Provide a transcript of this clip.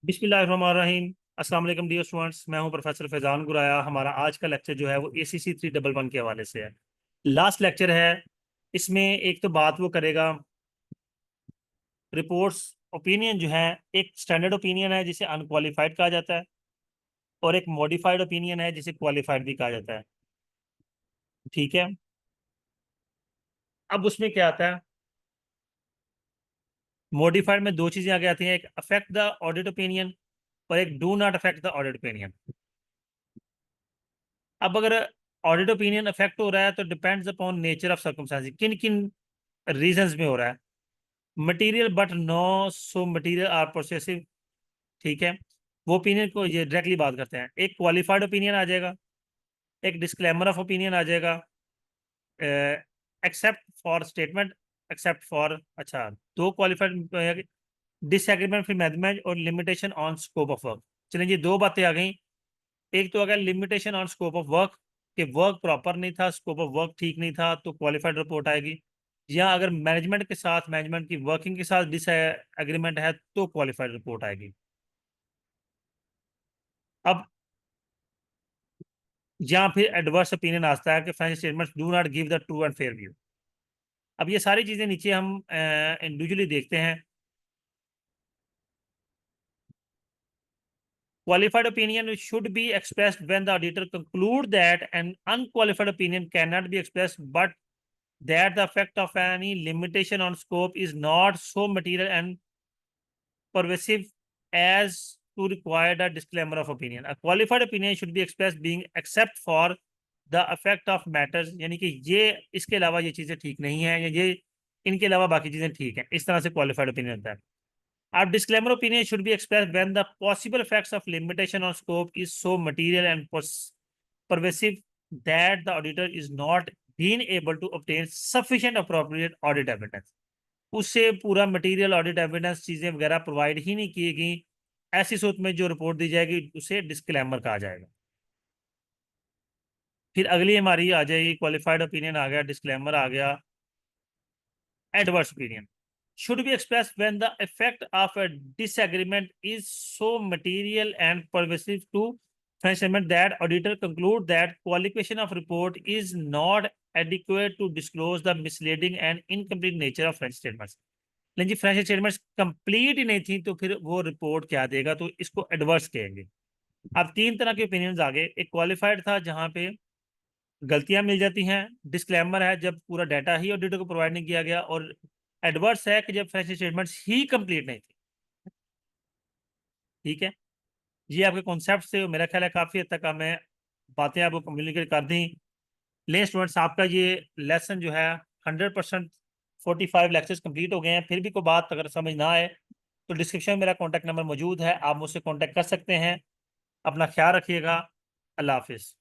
बिस्मिल्लाहिर्रहमानिर्रहीम। अस्सलाम वालेकुम डियर स्टूडेंट्स, मैं हूं प्रोफेसर फैजान गुराया। हमारा आज का लेक्चर जो है वो ACC 311 के हवाले से है। लास्ट लेक्चर है। इसमें एक तो बात वो करेगा रिपोर्ट्स ओपिनियन जो है। एक स्टैंडर्ड ओपिनियन है जिसे अनक्वालिफाइड कहा जाता है, और एक मॉडिफाइड ओपिनियन है जिसे क्वालिफाइड भी कहा जाता है। ठीक है। अब उसमें क्या आता है, मॉडिफाइड में दो चीजें आगे आती हैं, एक अफेक्ट द ऑडिट ओपिनियन और एक do not affect the audit opinion. अब अगर ऑडिट ओपिनियन अफेक्ट हो रहा है तो depends upon nature of circumstances, किन किन रीजंस में हो रहा है। Material but no so material are pervasive. ठीक है। वो ओपिनियन को ये डायरेक्टली बात करते हैं। एक क्वालिफाइड ओपिनियन आ जाएगा, एक डिस्क्लेमर ऑफ ओपिनियन आ जाएगा, except for statement, except for, अच्छा, दो क्वालिफाइड, डिसएग्रीमेंट फिर मैनेजमेंट और limitation on scope of work. चलें जी, दो बातें आ गई। एक तो आ गया limitation on scope of work, कि वर्क प्रॉपर नहीं था, स्कोप ऑफ वर्क ठीक नहीं था, तो क्वालिफाइड रिपोर्ट आएगी। या अगर मैनेजमेंट के साथ, मैनेजमेंट की वर्किंग के साथ डिस एग्रीमेंट है तो क्वालिफाइड रिपोर्ट आएगी। अब यहाँ फिर एडवर्स ओपिनियन आता है कि financial statements do not give the true and fair view. अब ये सारी चीजें नीचे हम इंडिविजुअली देखते हैं। Qualified opinion should be expressed when the auditor conclude that an unqualified opinion cannot be expressed, but that the effect of any limitation on scope is not so material and pervasive as to require a disclaimer of opinion. A qualified opinion should be expressed being except for the effect of matters, यानी कि ये इसके अलावा ये चीजें ठीक नहीं है, या ये इनके अलावा बाकी चीजें ठीक हैं। इस तरह से क्वालिफाइड ओपिनियन होता है। Our disclaimer opinion should be expressed when the possible effects of limitation on scope is so material and pervasive that the auditor is not being able to obtain sufficient appropriate audit evidence. उससे पूरा material audit evidence चीजें वगैरह provide ही नहीं की गई, ऐसी सूरत में जो रिपोर्ट दी जाएगी उसे डिस्क्लेमर कहा जाएगा। फिर अगली हमारी आ जाएगी, क्वालिफाइड ओपिनियन आ गया, डिस्क्लेमर आ गया, adverse opinion should be expressed when the effect of a disagreement is so material and pervasive to financial that auditor conclude that qualification of report is not adequate to disclose the misleading and incomplete nature of financial statements। लेकिन जी financial statements complete ही नहीं थी तो फिर वो report क्या देगा, तो इसको एडवर्स कहेंगे। अब तीन तरह के ओपिनियंस आ गए। एक क्वालिफाइड था जहां पे गलतियां मिल जाती हैं, डिस्क्लेमर है जब पूरा डाटा ही ऑडिटर को प्रोवाइड नहीं किया गया, और एडवर्स है कि जब फाइनेंशियल स्टेटमेंट्स ही कंप्लीट नहीं थी। ठीक है। ये आपके कॉन्सेप्ट से मेरा ख्याल है काफ़ी हद तक हमें बातें आपको कम्युनिकेट कर दी। ले स्टूडेंट्स, आपका ये लेसन जो है 100% 45 लेक्चर्स कंप्लीट हो गए हैं। फिर भी कोई बात अगर समझ ना आए तो डिस्क्रिप्शन में मेरा कॉन्टैक्ट नंबर मौजूद है, आप मुझसे कॉन्टैक्ट कर सकते हैं। अपना ख्याल रखिएगा। अल्लाह हाफिज़।